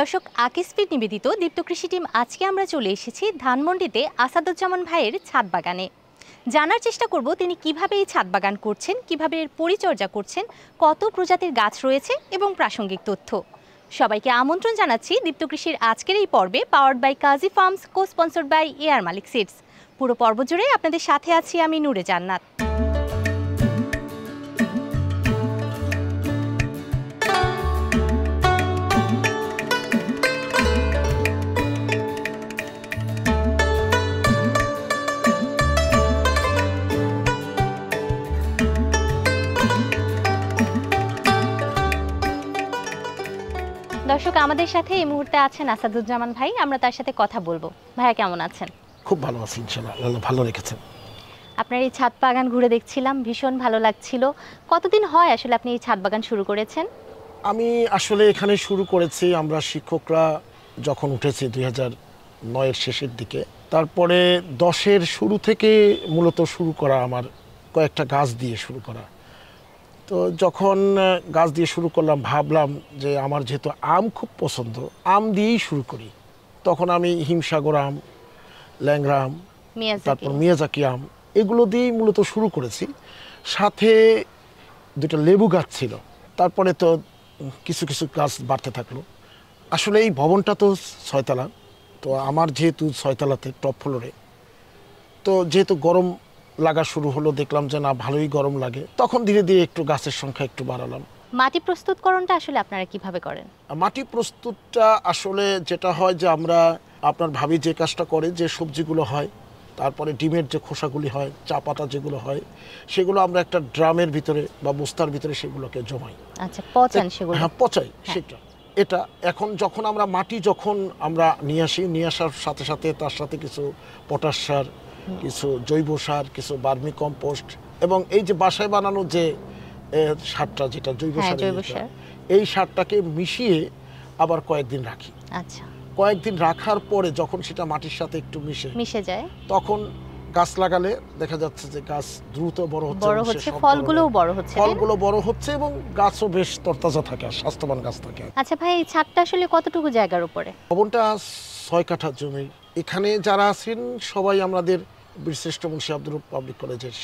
দর্শক, আকিসফিড নিবেদিত দীপ্ত কৃষি টিম আজকে আমরা চলে এসেছি ধানমন্ডিতে আসাদুজ্জামান ভাইয়ের ছাদ বাগানে। জানার চেষ্টা করব তিনি কিভাবে এই ছাদ বাগান করছেন, কিভাবে এর পরিচর্যা করছেন, কত প্রজাতির গাছ রয়েছে এবং প্রাসঙ্গিক তথ্য। সবাইকে আমন্ত্রণ জানাচ্ছি দীপ্ত কৃষির আজকের এই পর্বে, powered by Kazi Farms, co sponsored by এয়ার মালিক সিডস। পুরো পর্ব জুড়ে আপনাদের সাথে আছি আমি নূরে জান্নাত। দর্শক, আমাদের সাথে এই মুহূর্তে আছেন আসাদুজ্জামান ভাই, আমরা তার সাথে কথা বলবো। ভাইয়া কেমন আছেন? খুব ভালো আছি ইনশাআল্লাহ, আল্লাহ ভালো রেখেছেন। আপনার এই ছাদ বাগান ঘুরে দেখছিলাম, ভীষণ ভালো লাগছিল। কতদিন হয় আসলে আপনি এই ছাদ বাগান শুরু করেছেন? আমি আসলে এখানে শুরু করেছি, আমরা শিক্ষকরা যখন উঠেছি 2009-এর শেষের দিকে, তারপরে 10-এর শুরু থেকে মূলত শুরু করা, আমার কয়েকটা গাছ দিয়ে শুরু করা। তো যখন গাছ দিয়ে শুরু করলাম, ভাবলাম যে আমার যেহেতু আম খুব পছন্দ, আম দিয়েই শুরু করি। তখন আমি হিমসাগর আম, ল্যাংড়া আম, তারপর মিয়াজাকি আম, এগুলো দিয়েই মূলত শুরু করেছি। সাথে দুটো লেবু গাছ ছিল। তারপরে তো কিছু কিছু গাছ বাড়তে থাকলো। আসলে এই ভবনটা তো 6তলা, তো আমার যেহেতু 6তলাতে টপ ফ্লোরে, তো যেহেতু গরম লাগা শুরু হলো, দেখলাম যে না ভালোই গরম লাগে, তখন ধীরে ধীরে একটু গাছের সংখ্যা একটু বাড়ালাম। মাটি প্রস্তুতকরণটা আসলে আপনারা কিভাবে করেন? মাটি প্রস্তুতটা আসলে যেটা হয় যে আমরা আপনার ভাবি যে কাজটা করে, যে সবজিগুলো হয়, তারপরে ডিমের যে খোসাগুলি হয়, চা পাতা যেগুলো হয়, সেগুলো আমরা একটা ড্রামের ভিতরে বা বস্তার ভিতরে সেগুলোকে জমাই। আচ্ছা, পচান সেগুলো? হ্যাঁ, পচাই। সেটা এটা এখন যখন আমরা মাটি যখন আমরা নিয়ে আসি, নিয়ে আসার সাথে সাথে তার সাথে কিছু পটাশ সার, কিছু জৈব সার, কিছু বার্মি কম্পোস্ট, এবং এই যে বাসায় বানানো যে সারটা, যেটা জৈব সার, এই সারটাকে মিশিয়ে আবার কয়েকদিন রাখি। আচ্ছা, কয়েকদিন রাখার পরে যখন সেটা মাটির সাথে একটু মিশে যায়, তখন গাছ লাগালে দেখা যাচ্ছে যে গাছ দ্রুত বড় হচ্ছে, ফলগুলো বড় হচ্ছে এবং গাছও বেশ তরতাজা থাকে, স্বাস্থ্যবান গাছ থাকে। আচ্ছা ভাই, এই ছাদটা আসলে কতটুকু জায়গার উপরে? ভবনটা 6 কাঠা জমি। এখানে যারা আছেন সবাই আমাদের বীরশ্রেষ্ঠ মুন্সি আব্দুর রউফ পাবলিক কলেজের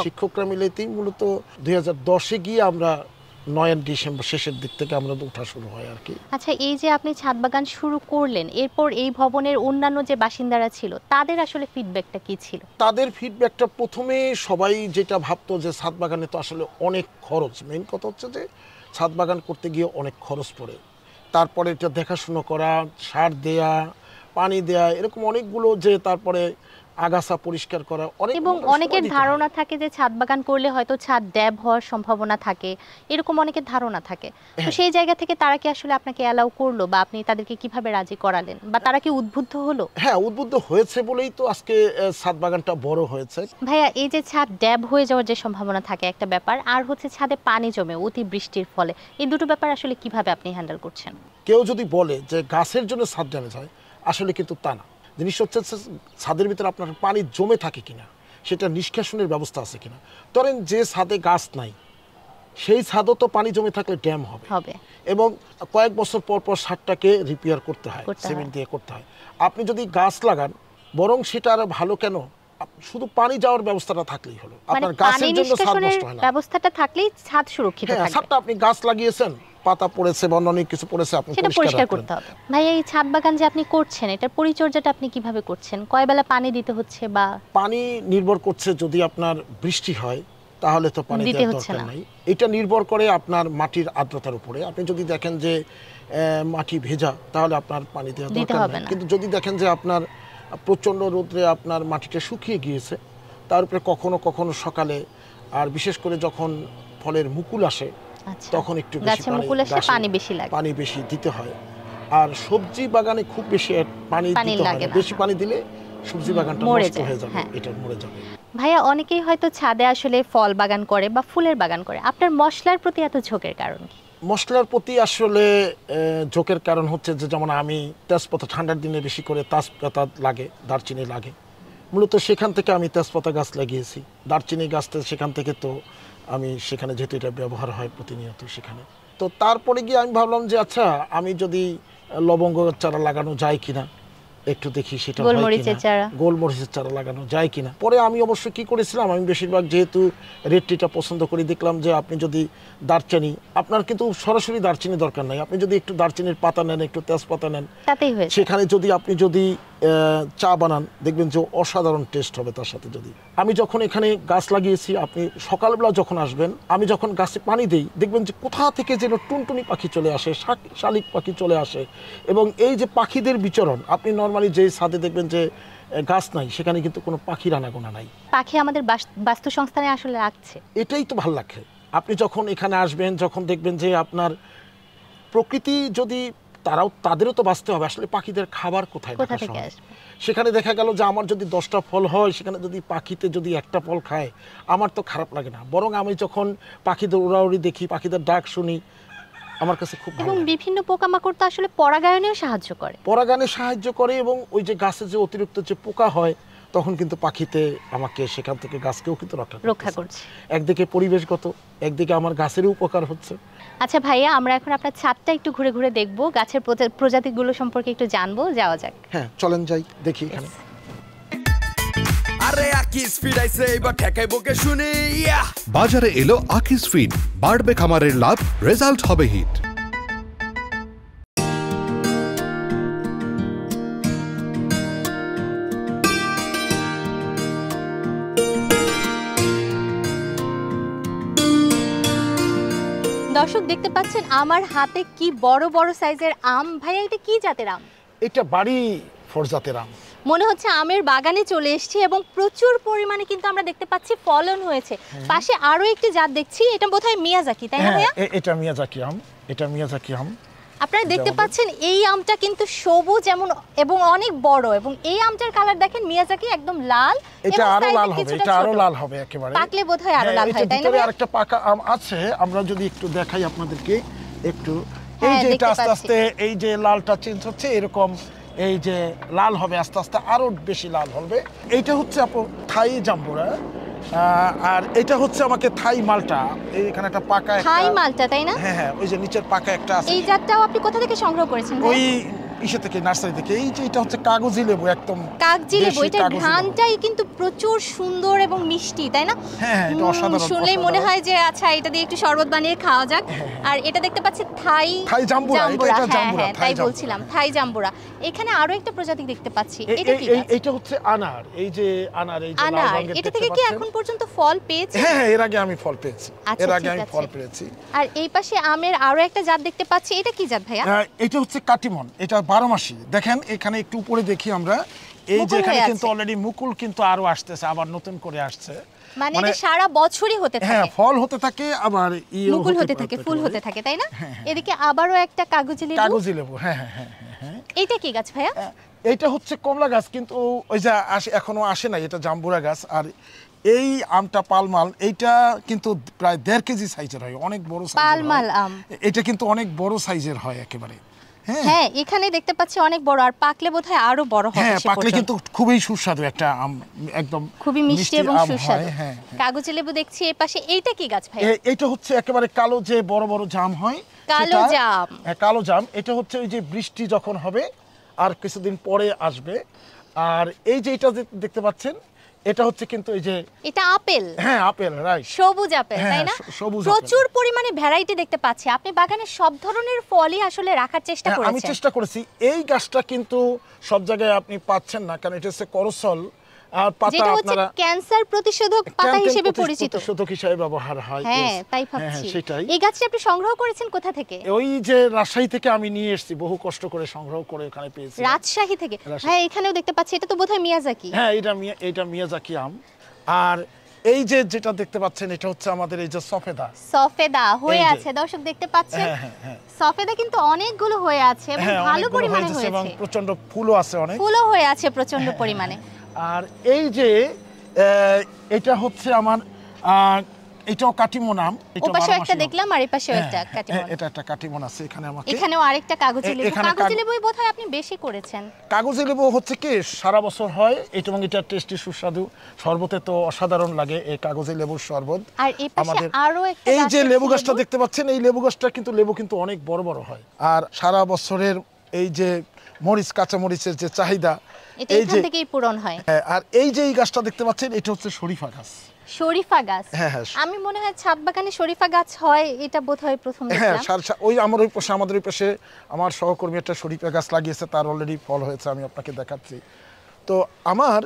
শিক্ষকরা মিলেতেই মূলত 2010-এ গিয়ে আমরা 9 ডিসেম্বর শেষের দিক থেকে আমরা উঠা শুরু হয় আর কি। আচ্ছা, এই যে আপনি ছাদ বাগান শুরু করলেন, এরপর এই ভবনের অন্যান্য যে বাসিন্দারা ছিল তাদের আসলে ফিডব্যাকটা কি ছিল? তাদের ফিডব্যাকটা প্রথমে সবাই যেটা ভাবতো যে ছাদ বাগানে তো আসলে অনেক খরচ, মেইন কথা হচ্ছে যে ছাদ বাগান করতে গিয়ে অনেক খরচ পড়ে। তারপরে এটা দেখাশুনো করা, সার দেয়া, পানি দেয়া, এরকম অনেকগুলো, যে তারপরে আগাছা পরিষ্কার করা, এবং অনেকের ধারণা থাকে যে ছাদ বাগান করলে হয়তো ছাদ ড্যাব হওয়ার সম্ভাবনা থাকে, এরকম অনেকের ধারণা থাকে। তো সেই জায়গা থেকে তারা কি আসলে আপনাকে অ্যালাউ করলো, বা আপনি তাদেরকে কিভাবে রাজি করালেন, বা তারা কি উদ্বুদ্ধ হলো? হ্যাঁ, উদ্বুদ্ধ হয়েছে বলেই তো আজকে ছাদ বাগানটা বড় হয়েছে। ভাইয়া, এই যে ছাদ ড্যাব হয়ে যাওয়ার যে সম্ভাবনা থাকে একটা ব্যাপার, আর হচ্ছে ছাদে পানি জমে অতি বৃষ্টির ফলে, এই দুটো ব্যাপার আসলে কিভাবে আপনি হ্যান্ডেল করছেন? কেউ যদি বলে যে গাছের জন্য ছাদ ড্যামেজ হয়, আসলে কিন্তু তা না। জিনিস হচ্ছে ছাদের ভিতরে আপনার পানি জমে থাকে কিনা, সেটা নিষ্কাশনের ব্যবস্থা আছে কিনা। ধরেন যে ছাদে গাছ নাই, সেই ছাদও তো পানি জমে থাকলে ড্যাম হবে, এবং কয়েক বছর পর পর ছাদটাকে রিপেয়ার করতে হয়, সিমেন্ট দিয়ে করতে হয়। আপনি যদি গাছ লাগান, বরং সেটা আরো ভালো, কেন শুধু পানি যাওয়ার ব্যবস্থাটা থাকলেই হলো, আপনার গাছের জন্য ছাদ নষ্ট হয় না। ব্যবস্থাটা থাকলেই ছাদ সুরক্ষিত থাকবে। ছাদটা আপনি গাছ লাগিয়েছেন, পাতা পড়েছে বা অনেক কিছু পড়েছে, আপনি সেটা পরিষ্কার করতে হবে। ভাই, এই ছাদ বাগান যে আপনি করছেন, এটার পরিচর্যাটা আপনি কিভাবে করছেন? কয় বেলা পানি দিতে হচ্ছে? বা পানি নির্ভর করছে, যদি আপনার বৃষ্টি হয় তাহলে তো পানি দেওয়ার দরকার নাই। এটা নির্ভর করে আপনার মাটির আর্দ্রতার উপরে। আপনি যদি দেখেন যে মাটি ভেজা, তাহলে আপনার পানি দেওয়ার দরকার নেই। কিন্তু যদি দেখেন যে আপনার প্রচণ্ড রোদ্রে আপনার মাটিটা শুকিয়ে গিয়েছে, তার উপরে কখনো কখনো সকালে, আর বিশেষ করে যখন ফলের মুকুল আসে, তখন একটু পানি বেশি দিতে হয়। আর সবজি বাগানে খুব বেশি পানি দিতে হয় না, বেশি পানি দিলে সবজি বাগানটা নষ্ট হয়ে যাবে, এটা মরে যাবে। ভাইয়া, অনেকেই হয়তো ছাদে আসলে ফল বাগান করে বা ফুলের বাগান করে, আপনার মশলার প্রতি এত ঝোঁকের কারণ কি? মশলার প্রতি আসলে ঝোঁকের কারণ হচ্ছে যে, যেমন আমি তেজপাতা, ঠান্ডার দিনে বেশি করে তেজপাতা লাগে, দারচিনি লাগে, মূলত সেখান থেকে আমি তেজপাতা গাছ লাগিয়েছি। দারচিনি গাছটা সেখান থেকে, তো আমি সেখানে যেহেতু এটা ব্যবহার হয় প্রতিনিয়ত সেখানে, তো তারপরে গিয়ে আমি ভাবলাম যে আচ্ছা, আমি যদি লবঙ্গ চারা লাগানো যায় কিনা একটু দেখি, সেটা গোলমরিচের চারা, গোলমরিচের চারা লাগানো যায় কিনা। পরে আমি অবশ্য কি করেছিলাম, আমি বেশিরভাগ যেহেতু রেড টিটা পছন্দ করি, দেখলাম যে আপনি যদি দারচিনি, আপনার কিন্তু সরাসরি দারচিনি দরকার নাই, আপনি যদি একটু দারচিনির পাতা নেন, একটু তেজপাতা নেন, তাতেই হয়েছে। সেখানে যদি আপনি চা বানান, দেখবেন যে অসাধারণ টেস্ট হবে তার সাথে। যদি আমি যখন এখানে গাছ লাগিয়েছি, আপনি সকালবেলা যখন আসবেন, আমি যখন গাছে পানি দেই, দেখবেন যে কোথা থেকে যেন টুনটুনি পাখি চলে আসে, শালিক পাখি চলে আসে। এবং এই যে পাখিদের বিচরণ, আপনি নর্মালি যে ছাদে দেখবেন যে গাছ নাই, সেখানে কিন্তু কোনো পাখির আনাগোনা নাই। পাখি আমাদের বাস্তুসংস্থানে আসলে রাখছে, এটাই তো ভালো লাগে। আপনি যখন এখানে আসবেন, যখন দেখবেন যে আপনার প্রকৃতি, যদি তাদেরও তো বাঁচতে হবে, আসলে পাখিদের খাবার কোথায় থেকে আসবে। সেখানে দেখা গেল যে আমার যদি 10টা ফল হয়, সেখানে যদি পাখিতে যদি একটা ফল খায়, আমার তো খারাপ লাগে না, বরং আমি যখন পাখিদের উড়াউড়ি দেখি, পাখিদের ডাক শুনি, আমার কাছে খুব ভালো লাগে। এবং বিভিন্ন পোকামাকড় তো আসলে পরাগায়নেও সাহায্য করে, পরাগায়নে সাহায্য করে। এবং ওই যে গাছে যে অতিরিক্ত যে পোকা হয়, তখন কিন্তু পাখিতে আমাকে সেখান থেকে গাছকেও কিন্তু রক্ষা করছে। একদিকে পরিবেশগত, একদিকে আমার গাছেরও উপকার হচ্ছে। আচ্ছা ভাইয়া, আমরা এখন আপনার ছাদটা একটু ঘুরে ঘুরে দেখবো, গাছের প্রজাতিগুলো সম্পর্কে একটু জানবো, যাওয়া যাক। হ্যাঁ, চলেন যাই, দেখি এখানে। আরে আকিস ফিড আইছে, এবার ঠেকাইবো কে শুনি। বাজারে এলো আকিস ফিড, বাড়বে খামারের লাভ, রেজাল্ট হবে হিট। দর্শক দেখতে পাচ্ছেন আমার হাতে কি বড় বড় সাইজের আম। ভাইয়া, এটা কি জাতের আম? এটা বাড়ি ফরজাতের আম। মনে হচ্ছে আমের বাগানে চলে এসেছি এবং প্রচুর পরিমাণে কিন্তু আমরা দেখতে পাচ্ছি ফলন হয়েছে। পাশে আরো একটি জাত দেখছি, এটা বোধহয় মিয়াজাকি, তাই না ভাইয়া? এটা মিয়াজাকি আম, এটা মিয়াজাকি আম। আপনারা দেখতে পাচ্ছেন এই আমটা কিন্তু সবুজ এবং অনেক বড়, এবং এই আমটার কালার দেখেন মিয়াজাকি একদম লাল, এটা আরো লাল হবে, এটা আরো লাল হবে একেবারে, পাকলে বোধহয় আরো লাল হয়, তাই না? ভিতরে আরেকটা পাকা আম আছে, আমরা যদি একটু দেখাই আপনাদেরকে একটু। এই যে এটা আস্তে আস্তে এই যে লালটা চেঞ্জ হচ্ছে, এরকম এই যে লাল হবে, আস্তে আস্তে আরো বেশি লাল হবে। এইটা হচ্ছে আপু থাই জাম্বুরা, আর এটা হচ্ছে আমাকে থাই মালটা। এখানে একটা পাকা থাই মালটা, তাই না? হ্যাঁ হ্যাঁ, ওই যে নিচের পাকা একটা আছে। এই জাতটাও আপনি কোথা থেকে সংগ্রহ করেছেন? ওই ইসে থেকে, নার্সারি থেকে। এই যে এটা হচ্ছে কাগজি লেবু, একদম কাগজি লেবু। এটা ঘ্রাণটাই কিন্তু প্রচুর সুন্দর এবং মিষ্টি, তাই না? হ্যাঁ, এটা অসাধারণ। শুনলেই মনে হয় যে আচ্ছা, এটা দিয়ে একটু শরবত বানিয়ে খাওয়া যাক। আর এটা দেখতে পাচ্ছি থাই জাম্বুরা, এটা জাম্বুরা, তাই বলছিলাম, থাই জাম্বুরা। এখানে আরো একটা প্রজাতি দেখতে পাচ্ছি, এটা কি? এটা হচ্ছে আনার। এই যে আনার, এই যে লাল রঙের, এটা থেকে কি এখন পর্যন্ত ফল পেয়েছে? হ্যাঁ, এর আগে আমি ফল পেয়েছি, ফল পেয়েছি। আর এই পাশে আমের আরো একটা জাত দেখতে পাচ্ছি, এটা কি জাত ভাইয়া? এটা হচ্ছে কাটিমন, এটা 12 মাসি। দেখেন এখানে একটু উপরে দেখি আমরা, এই যে এখানে কিন্তু অলরেডি মুকুল কিন্তু আরো আসতেছে, আবার নতুন করে আসছে। মানে এটা সারা বছরই হতে থাকে। হ্যাঁ, ফল হতে থাকে, আবার মুকুল হতে থাকে, ফুল হতে থাকে, তাই না? এদিকে আবারও একটা কাগজি লেবু। হ্যাঁ হ্যাঁ হ্যাঁ হ্যাঁ। এইটা কি গাছ ভাইয়া? এইটা হচ্ছে কমলা গাছ, কিন্তু ওই যে এখনো আসে নাই, এটা জাম্বুরা গাছ। আর এই আমটা পালমাল, এইটা কিন্তু প্রায় 1.5 কেজি সাইজের হয়, অনেক বড় সাইজের পালমাল আম। এটা কিন্তু অনেক বড় সাইজের হয় একেবারে। হ্যাঁ, এখানে দেখতে পাচ্ছি অনেক বড়, আর পাকলে বোধহয় আরো বড় হবে। হ্যাঁ, পাকলে কিন্তু খুবই সুস্বাদু একটা আম, একদম খুবই মিষ্টি এবং সুস্বাদু। কাগজি লেবু দেখছি এই পাশে। এইটা কি গাছ ভাই? এটা হচ্ছে একেবারে কালো যে বড় বড় জাম হয়, কালো জাম। হ্যাঁ, কালো জাম। এটা হচ্ছে ওই যে বৃষ্টি যখন হবে আর কিছুদিন পরে আসবে। আর এই যে এটা দেখতে পাচ্ছেন, এটা হচ্ছে কিন্তু এই যে এটা আপেল। হ্যাঁ, আপেল, রাইট, সবুজ আপেল, তাই না? প্রচুর পরিমাণে ভ্যারাইটি দেখতে পাচ্ছি। আপনি বাগানে সব ধরনের ফলই আসলে রাখার চেষ্টা করেছেন। আমি চেষ্টা করেছি। এই গাছটা কিন্তু সব জায়গায় আপনি পাচ্ছেন না, কারণ এটা হচ্ছে করসল, আর পাতা আপনারা ক্যান্সার প্রতিষেধক পাতা হিসেবে পরিচিত, প্রতিষেধক হিসেবে ব্যবহার হয়। হ্যাঁ, তাই ভাবছি। সেটাই। এই গাছটি আপনি সংগ্রহ করেছেন কোথা থেকে? ওই যে রাজশাহী থেকে আমি নিয়ে এসেছি, বহু কষ্ট করে সংগ্রহ করে এখানে পেয়েছি। রাজশাহী থেকে? হ্যাঁ, এখানেও দেখতে পাচ্ছি, এটা তো বোধহয় মিয়াজাকি। হ্যাঁ, এটা মিয়াজাকি আম। আর এই যে যেটা দেখতে পাচ্ছেন, এটা হচ্ছে আমাদের এই যে সফেদা হয়ে আছে। দর্শক দেখতে পাচ্ছেন, সফেদা কিন্তু অনেকগুলো হয়ে আছে এবং ভালো পরিমাণে হয়েছে, এবং প্রচন্ড ফুলও আছে, অনেক ফুলও হয়ে আছে প্রচন্ড পরিমাণে। আর এই যে এটা হচ্ছে আমার, এটাও কাটিমন আম। ওপাশে একটা দেখলাম, আর এই পাশেও একটা কাটিমন। এটা একটা কাটিমন আছে এখানে আমাকে। এখানেও আরেকটা কাগজি লেবু। কাগজি লেবুই বোধহয় আপনি বেশি করেছেন। কাগজি লেবু হচ্ছে কি সারা বছর হয়, এটা এবং এটা টেস্টি, সুস্বাদু, শরবতে তো অসাধারণ লাগে এই কাগজি লেবুর শরবত। আর এই পাশে আরো একটা, এই যে লেবু গাছটা দেখতে পাচ্ছেন, এই লেবু গাছটা কিন্তু লেবু কিন্তু অনেক বড় বড় হয়, আর সারা বছরের এই যে মরিচ কাঁচা মরিচের যে চাহিদা এটা এখান থেকেই পূরণ হয়। হ্যাঁ, আর এই যে এই গাছটা দেখতে পাচ্ছেন এটা হচ্ছে শরীফা গাছ। শরীফা গাছ? হ্যাঁ হ্যাঁ, আমি মনে হয় ছাদ বাগানে শরীফা গাছ হয় এটা বোধহয় প্রথম হ্যাঁ দেখলাম। ওই আমার ওই পাশে আমাদের ওই পাশে আমার সহকর্মী একটা শরীফা গাছ লাগিয়েছে, তার অলরেডি ফল হয়েছে, আমি আপনাকে দেখাচ্ছি। তো আমার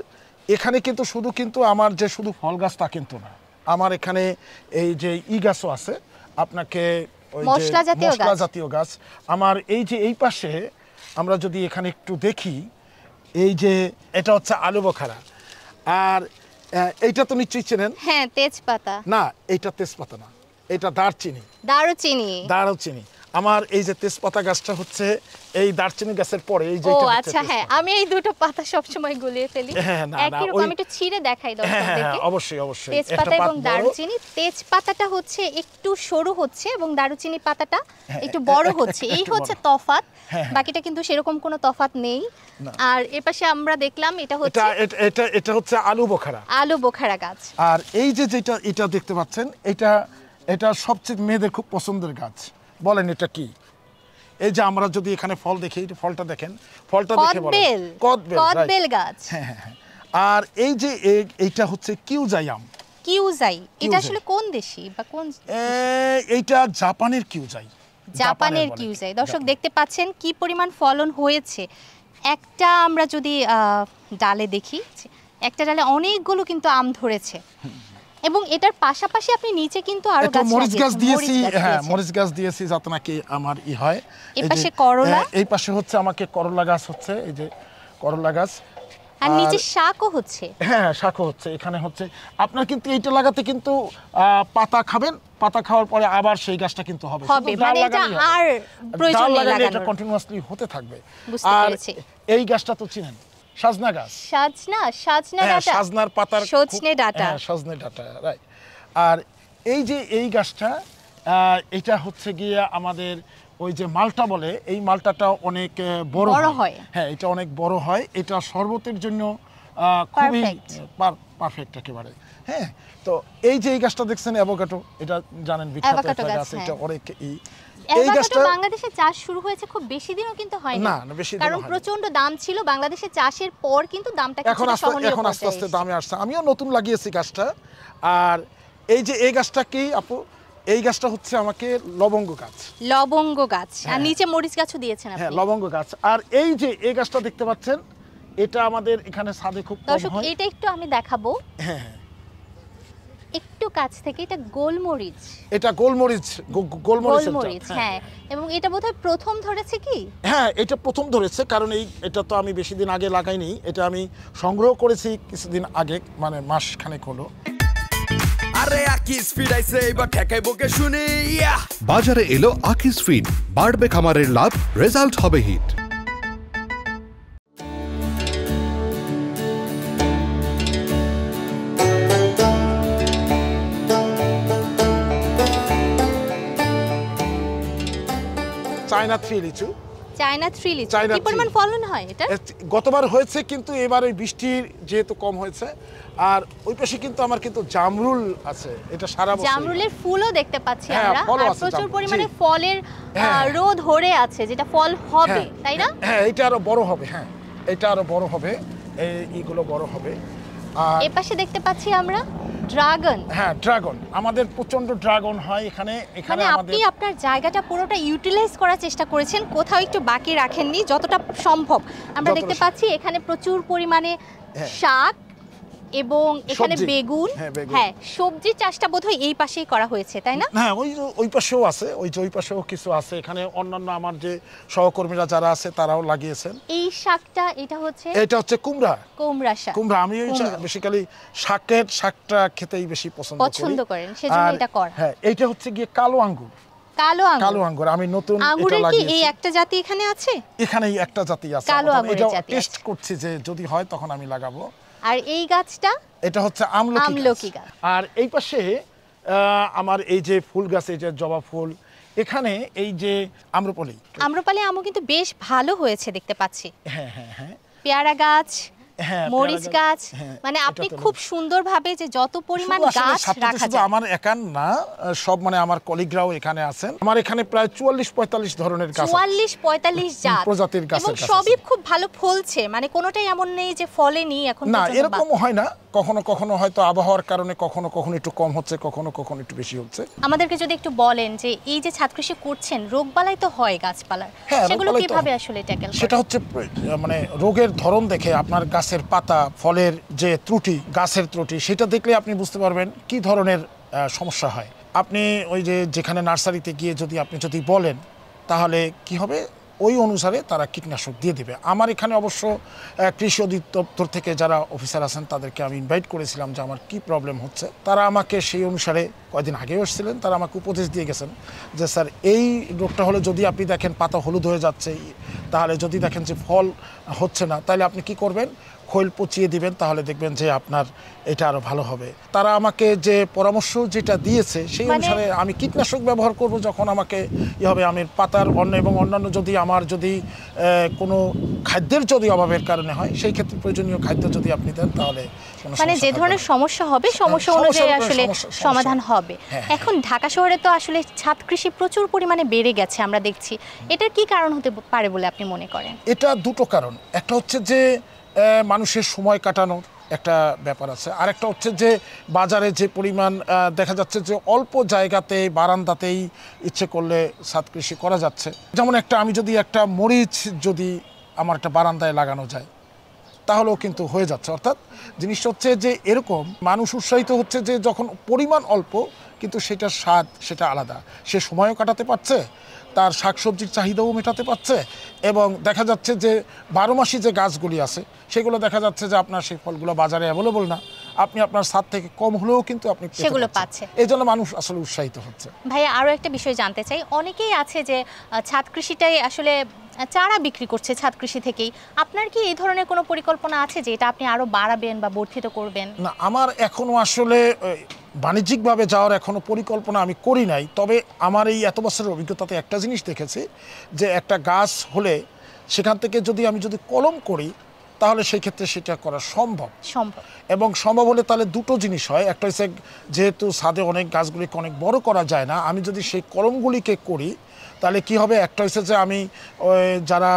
এখানে কিন্তু শুধু কিন্তু আমার যে শুধু ফল গাছ তা কিন্তু না, আমার এখানে এই যে গাছও আছে, আপনাকে ওই যে মশলা জাতীয় গাছ। আমার এই যে এই পাশে আমরা যদি এখানে একটু দেখি, এই যে এটা হচ্ছে আলু বোখারা, আর এইটা তো নিশ্চয়ই চেনেন। হ্যাঁ, তেজপাতা। না, এইটা তেজপাতা না, এটা দারচিনি। দারুচিনি। আমার এই যে তেজপাতা গাছটা হচ্ছে এই দারচিনি গাছের পরে এই যে ও আচ্ছা, হ্যাঁ আমি এই দুটো পাতা সব সময় গুলিয়ে ফেলি। একই রকম, আমি একটু ছিঁড়ে দেখাই দর্শকদেরকে। অবশ্যই তেজপাতা এবং দারুচিনি। তেজপাতাটা হচ্ছে একটু সরু হচ্ছে এবং দারুচিনি পাতাটা একটু বড় হচ্ছে, এই হচ্ছে তফাৎ। বাকিটা কিন্তু সেরকম কোনো তফাৎ নেই। আর এপাশে আমরা দেখলাম এটা হচ্ছে এটা হচ্ছে আলু বোখারা গাছ। আর এই যে যেটা এটা দেখতে পাচ্ছেন, এটা সবচেয়ে মেয়েদের খুব পছন্দের গাছ। বলেন এটা কি? এই যে আমরা যদি এখানে ফল দেখি, ফলটা দেখেন, ফলটা দেখে বলেন কদবেল গাছ। হ্যাঁ। আর এই যে এইটা হচ্ছে কিউজাই। এটা আসলে কোন দেশি বা কোন? এইটা জাপানের কিউজাই। দর্শক দেখতে পাচ্ছেন কি পরিমাণ ফলন হয়েছে। একটা আমরা যদি ডালে দেখি, একটা ডালে অনেকগুলো কিন্তু আম ধরেছে। এবং এটার পাশাপাশি আপনি নিচে কিন্তু আরো গাছ মরিচ গাছ দিয়েছি। হ্যাঁ, মরিচ গাছ দিয়েছি যাতে নাকি আমার হয়। এই পাশে করলা, এই পাশে হচ্ছে আমাকে করলা গাছ হচ্ছে, এই যে করলা গাছ। আর নিচে শাকও হচ্ছে। হ্যাঁ, শাকও হচ্ছে। এখানে হচ্ছে আপনার কিন্তু এইটা লাগাতে কিন্তু পাতা খাবেন, পাতা খাওয়ার পরে আবার সেই গাছটা কিন্তু হবে, মানে এটা আর প্রয়োজন নেই লাগানোর, এটা কন্টিনিউয়াসলি হতে থাকবে। আর এই গাছটা তো চিনেন, সাজনা গাছ। সাজনার পাতার সজনে ডাঁটা, রাইট। আর এই যে এই গাছটা, এটা হচ্ছে গিয়ে আমাদের ওই যে মালটা বলে, এই মালটাটা অনেক বড় হয়। হ্যাঁ, এটা অনেক বড় হয়, এটা শরবতের জন্য খুবই পারফেক্ট একেবারে। হ্যাঁ, তো এই যে এই গাছটা দেখছেন অ্যাভোকাডো, এটা জানেন বিখ্যাত একটা গাছ। এটা অনেক এই গাছটা বাংলাদেশে চাষ শুরু হয়েছে খুব বেশি দিনও কিন্তু হয়নি, কারণ প্রচন্ড দাম ছিল বাংলাদেশে চাষের পর, কিন্তু দামটা এখন আস্তে আস্তে দামে আসছে। আমিও নতুন লাগিয়েছি গাছটা। আর এই যে এই গাছটা কি আপু, এই গাছটা হচ্ছে আমাকে লবঙ্গ গাছ। আর নিচে মরিচ গাছও দিয়েছেন আপনি। হ্যাঁ, লবঙ্গ গাছ। আর এই যে এই গাছটা দেখতে পাচ্ছেন, এটা আমাদের এখানে ছাদে খুব কম হয়। এটা একটু আমি দেখাবো। হ্যাঁ, একটু কাছ থেকে। এটা গোলমরিচ। হ্যাঁ, এবং এটা বোধহয় প্রথম ধরেছে কি? হ্যাঁ, এটা প্রথম ধরেছে, কারণ এটা তো আমি বেশি দিন আগে লাগাইনি, এটা আমি সংগ্রহ করেছি কিছুদিন আগে, মানে মাস খানেক হলো। আরে আকিস ফিড আইছে, এবার ঠেকাইবো কে শুনি। বাজারে এলো আকিস ফিড, বাড়বে খামারের লাভ, রেজাল্ট হবে হিট। চায়না থ্রি লিচু। কি পরিমাণ ফলন হয় এটা? গতবার হয়েছে, কিন্তু এবারে বৃষ্টির যেহেতু কম হয়েছে। আর ওই পাশে কিন্তু আমার কিন্তু জামরুল আছে, এটা সারা বছর। জামরুলের ফুলও দেখতে পাচ্ছি আমরা, আর প্রচুর পরিমাণে ফলের রো ধরে আছে, যেটা ফল হবে, তাই না? হ্যাঁ, এটা আরো বড় হবে। হ্যাঁ, এটা আরো বড় হবে, এইগুলো বড় হবে। আর এই পাশে দেখতে পাচ্ছি আমরা ড্রাগন। হ্যাঁ, ড্রাগন, আমাদের প্রচন্ড ড্রাগন হয় এখানে। মানে আপনি আপনার জায়গাটা পুরোটা ইউটিলাইজ করার চেষ্টা করেছেন, কোথাও একটু বাকি রাখেননি, যতটা সম্ভব। আমরা দেখতে পাচ্ছি এখানে প্রচুর পরিমাণে শাক এবং এখানে বেগুন। হ্যাঁ, সবজি চাষটা বোধহয় এই পাশেই করা হয়েছে, তাই না? হ্যাঁ, ওই পাশেও আছে, ওই পাশেও কিছু আছে। এখানে অন্যান্য আমার যে সহকর্মীরা যারা আছে তারাও লাগিয়েছেন। এই শাকটা, এটা হচ্ছে কুমড়া শাক। আমি বেসিক্যালি শাকটা খেতেই বেশি পছন্দ করেন, সেজন্য এটা কর। হ্যাঁ, এইটা হচ্ছে গিয়ে কালো আঙ্গুর। আমি নতুন এটা লাগিয়েছি। এই একটা জাতি এখানে আছে, এখানেই একটা জাতি আছে। এটা টেস্ট করছি যে যদি হয় তখন আমি লাগাবো। আর এই গাছটা, এটা হচ্ছে আমলকি গাছ। আর এই পাশে আমার এই যে ফুল গাছ, এই যে জবা ফুল, এখানে এই যে আম্রপালি আমও কিন্তু বেশ ভালো হয়েছে দেখতে পাচ্ছি। হ্যাঁ। পেয়ারা গাছ, হ্যাঁ, মরিচ পেয়ারা গাছ, হ্যাঁ, মানে এটা আপনি তো খুব সুন্দরভাবে যে যত পরিমাণ শুধু আসলে গাছ ছাদটাতে রাখা শুধু যায়। আমার একার না, সব মানে আমার কলিগরাও এখানে আছেন। আমার এখানে প্রায় 44-45 ধরনের গাছ আছে। 44-45 জাত প্রজাতির গাছের এবং গাছ সবই আছে। খুব ভালো ফলছে, মানে কোনোটাই এমন নেই যে ফলেনি এখন না, পর্যন্ত। এরকম হয় না, কখনো কখনো হয়তো আবহাওয়ার কারণে কখনো কখনো একটু কম হচ্ছে, কখনো কখনো একটু বেশি হচ্ছে। আমাদেরকে যদি একটু বলেন যে এই যে ছাদ কৃষি করছেন, রোগবালাই তো হয় গাছপালার, হ্যাঁ, সেগুলো রোগবালাই তো কিভাবে হয়। আসলে ট্যাকেল করেন? সেটা হচ্ছে মানে রোগের ধরন দেখে আপনার গাছের পাতা, ফলের যে ত্রুটি, গাছের ত্রুটি, সেটা দেখলে আপনি বুঝতে পারবেন কি ধরনের সমস্যা হয়। আপনি ওই যে যেখানে নার্সারিতে গিয়ে আপনি যদি বলেন, তাহলে কি হবে, ওই অনুসারে তারা কীটনাশক দিয়ে দেবে। আমার এখানে অবশ্য কৃষি অধিদপ্তর থেকে যারা অফিসার আছেন তাদেরকে আমি ইনভাইট করেছিলাম যে আমার কি প্রবলেম হচ্ছে। তারা আমাকে সেই অনুসারে কয়েকদিন আগেও এসেছিলেন, তারা আমাকে উপদেশ দিয়ে গেছেন যে স্যার এই রোগটা হলে যদি আপনি দেখেন পাতা হলুদ হয়ে যাচ্ছে, তাহলে যদি দেখেন যে ফল হচ্ছে না, তাহলে আপনি কি করবেন, খৈল পচিয়ে দিবেন, তাহলে দেখবেন যে আপনার এটা আরো ভালো হবে। তারা আমাকে যে পরামর্শ যেটা দিয়েছে সেই অনুসারে আমি কীটনাশক ব্যবহার করব যখন আমাকে হবে। আমি পাতার অন্যান্য যদি কোনো খাদ্যের যদি অভাবের কারণে হয়, সেই ক্ষেত্রে প্রয়োজনীয় খাদ্য যদি আপনি দেন, তাহলে মানে যে ধরনের সমস্যা হবে সমস্যা অনুযায়ী আসলে সমাধান হবে। এখন ঢাকা শহরে তো আসলে ছাদ কৃষি প্রচুর পরিমাণে বেড়ে গেছে আমরা দেখছি, এটার কি কারণ হতে পারে বলে আপনি মনে করেন? এটা দুটো কারণ। একটা হচ্ছে যে মানুষের সময় কাটানোর একটা ব্যাপার আছে, আর একটা হচ্ছে যে বাজারে যে পরিমাণ দেখা যাচ্ছে যে অল্প জায়গাতে বারান্দাতেই ইচ্ছে করলে ছাদ কৃষি করা যাচ্ছে। যেমন আমি যদি একটা মরিচ যদি আমার একটা বারান্দায় লাগানো যায়, তাহলেও কিন্তু হয়ে যাচ্ছে। অর্থাৎ জিনিসটা হচ্ছে যে এরকম মানুষ উৎসাহিত হচ্ছে যে যখন পরিমাণ অল্প কিন্তু সেটার স্বাদ সেটা আলাদা, সে সময়ও কাটাতে পারছে, তার শাকসবজির চাহিদাও মেটাতে পারছে, এবং দেখা যাচ্ছে যে 12 মাসি যে গাছগুলি আছে সেগুলো দেখা যাচ্ছে যে আপনার সেই ফলগুলো বাজারে অ্যাভেলেবল না, আপনি আপনার ছাদ থেকে কম হলেও কিন্তু আপনি সেগুলো পাচ্ছে। এই জন্য মানুষ আসলে উৎসাহিত হচ্ছে। ভাইয়া, আরও একটা বিষয় জানতে চাই, অনেকেই আছে যে ছাদ কৃষিটাই আসলে চারা বিক্রি করছে ছাদ কৃষি থেকেই। আপনার কি এই ধরনের কোনো পরিকল্পনা আছে যে এটা আপনি আরো বাড়াবেন বা বর্ধিত করবেন? না, আমার এখনো আসলে বাণিজ্যিকভাবে যাওয়ার এখনো পরিকল্পনা আমি করি নাই। তবে আমার এই এত বছরের অভিজ্ঞতাতে একটা জিনিস দেখেছি যে একটা গাছ হলে সেখান থেকে আমি যদি কলম করি, তাহলে সেই ক্ষেত্রে সেটা করা সম্ভব। এবং সম্ভব হলে তাহলে দুটো জিনিস হয়। একটা হচ্ছে যেহেতু ছাদে অনেক গাছগুলিকে অনেক বড় করা যায় না, আমি যদি সেই কলমগুলিকে করি তাহলে কি হবে, একটা হচ্ছে যে আমি যারা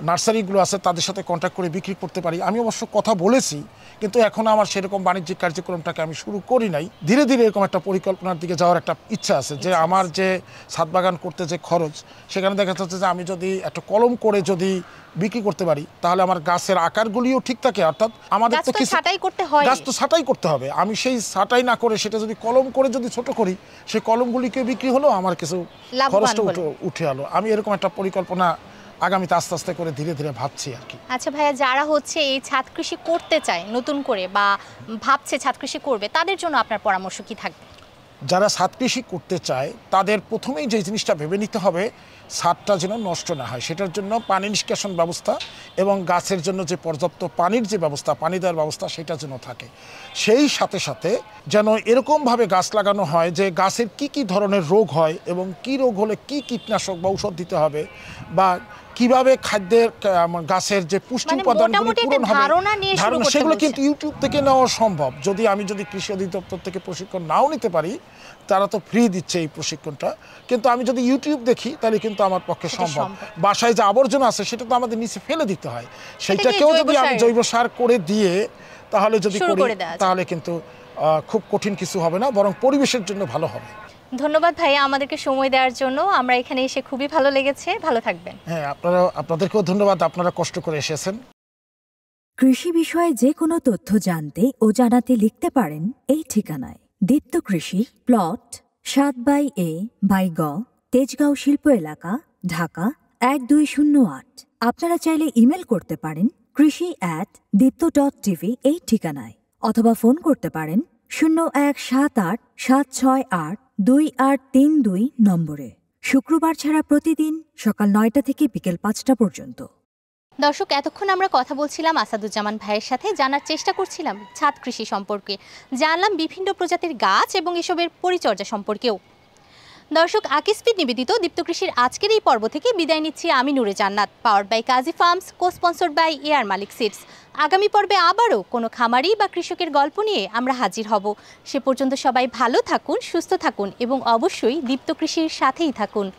নার্সারিগুলো আছে তাদের সাথে কন্ট্যাক্ট করে বিক্রি করতে পারি। আমি অবশ্য কথা বলেছি, কিন্তু এখন আমার সেরকম বাণিজ্যিক কার্যক্রমটাকে আমি শুরু করি নাই। ধীরে ধীরে এরকম একটা পরিকল্পনার দিকে যাওয়ার একটা ইচ্ছা আছে যে আমার যে ছাদ বাগান করতে যে খরচ, সেখানে দেখা যাচ্ছে যে আমি যদি একটা কলম করে যদি বিক্রি করতে পারি, তাহলে আমার গাছের আকারগুলিও ঠিক থাকে। অর্থাৎ আমাদের তো কিছু ছাঁটাই করতে হয়, গাছ তো ছাঁটাই করতে হবে। আমি সেই ছাঁটাই না করে সেটা যদি কলম করে যদি ছোট করি, সেই কলমগুলিকে বিক্রি হলো, আমার কিছু খরচটা উঠে এলো। আমি এরকম একটা পরিকল্পনা আগামীতে আস্তে আস্তে করে ধীরে ধীরে ভাবছি আর কি। আচ্ছা ভাইয়া, যারা এই ছাদ কৃষি করতে চায় নতুন করে বা ভাবছে ছাদ কৃষি করবে, তাদের জন্য আপনার পরামর্শ কি থাকবে? যারা ছাদ কৃষি করতে চায় তাদের প্রথমেই যে জিনিসটা ভেবে নিতে হবে, ছাদটা যেন নষ্ট না হয়, সেটার জন্য পানি নিষ্কাশন ব্যবস্থা এবং গাছের জন্য যে পর্যাপ্ত পানির যে ব্যবস্থা, পানি দেওয়ার ব্যবস্থা, সেটা যেন থাকে। সেই সাথে সাথে যেন এরকমভাবে গাছ লাগানো হয় যে গাছের কি কি ধরনের রোগ হয় এবং কি রোগ হলে কি কীটনাশক বা ঔষধ দিতে হবে, বা কিভাবে খাদ্যের গাছের যে পুষ্টি উপাদানগুলো পূরণ হবে, ধারণা সেগুলো কিন্তু ইউটিউব থেকে নেওয়া সম্ভব। আমি যদি কৃষি অধিদপ্তর থেকে প্রশিক্ষণ নাও নিতে পারি, তারা তো ফ্রি দিচ্ছে এই প্রশিক্ষণটা, কিন্তু আমি যদি ইউটিউব দেখি তাহলে কিন্তু আমার পক্ষে সম্ভব। বাসায় যে আবর্জনা আছে সেটা তো আমাদের নিচে ফেলে দিতে হয়, সেইটাকেও যদি আমি জৈব সার করে দিয়ে তাহলে যদি করি, তাহলে কিন্তু খুব কঠিন কিছু হবে না, বরং পরিবেশের জন্য ভালো হবে। ধন্যবাদ ভাইয়া আমাদেরকে সময় দেওয়ার জন্য, আমরা এখানে এসে খুবই ভালো লেগেছে। ভালো থাকবেন। হ্যাঁ, আপনাদেরকেও ধন্যবাদ, আপনারা কষ্ট করে এসেছেন। কৃষি বিষয়ে যে কোনো তথ্য জানতে ও জানাতে লিখতে পারেন এই ঠিকানায়। দীপ্ত কৃষি, প্লট 7/A/গ, তেজগাঁও শিল্প এলাকা, ঢাকা 1208। আপনারা চাইলে ইমেল করতে পারেন krishi@dipto.tv এই ঠিকানায়, অথবা ফোন করতে পারেন 0178-768-2832 নম্বরে, শুক্রবার ছাড়া প্রতিদিন সকাল 9টা থেকে বিকেল 5টা পর্যন্ত। দর্শক, এতক্ষণ আমরা কথা বলছিলাম আসাদুজ্জামান ভাইয়ের সাথে, জানার চেষ্টা করছিলাম ছাদ কৃষি সম্পর্কে, জানলাম বিভিন্ন প্রজাতির গাছ এবং এসবের পরিচর্যা সম্পর্কেও। দর্শক, আকিসফিড নিবেদিত দীপ্ত কৃষির আজকের এই পর্ব থেকে বিদায় নিচ্ছি আমি Nure Jannat, powered by Kazi Farms, co sponsored by এয়ার মালিক সিডস। আগামী পর্বে আবারও কোনো খামারি বা কৃষকের গল্প নিয়ে আমরা হাজির হব। সে পর্যন্ত সবাই ভালো থাকুন, সুস্থ থাকুন এবং অবশ্যই দীপ্ত কৃষির সাথেই থাকুন।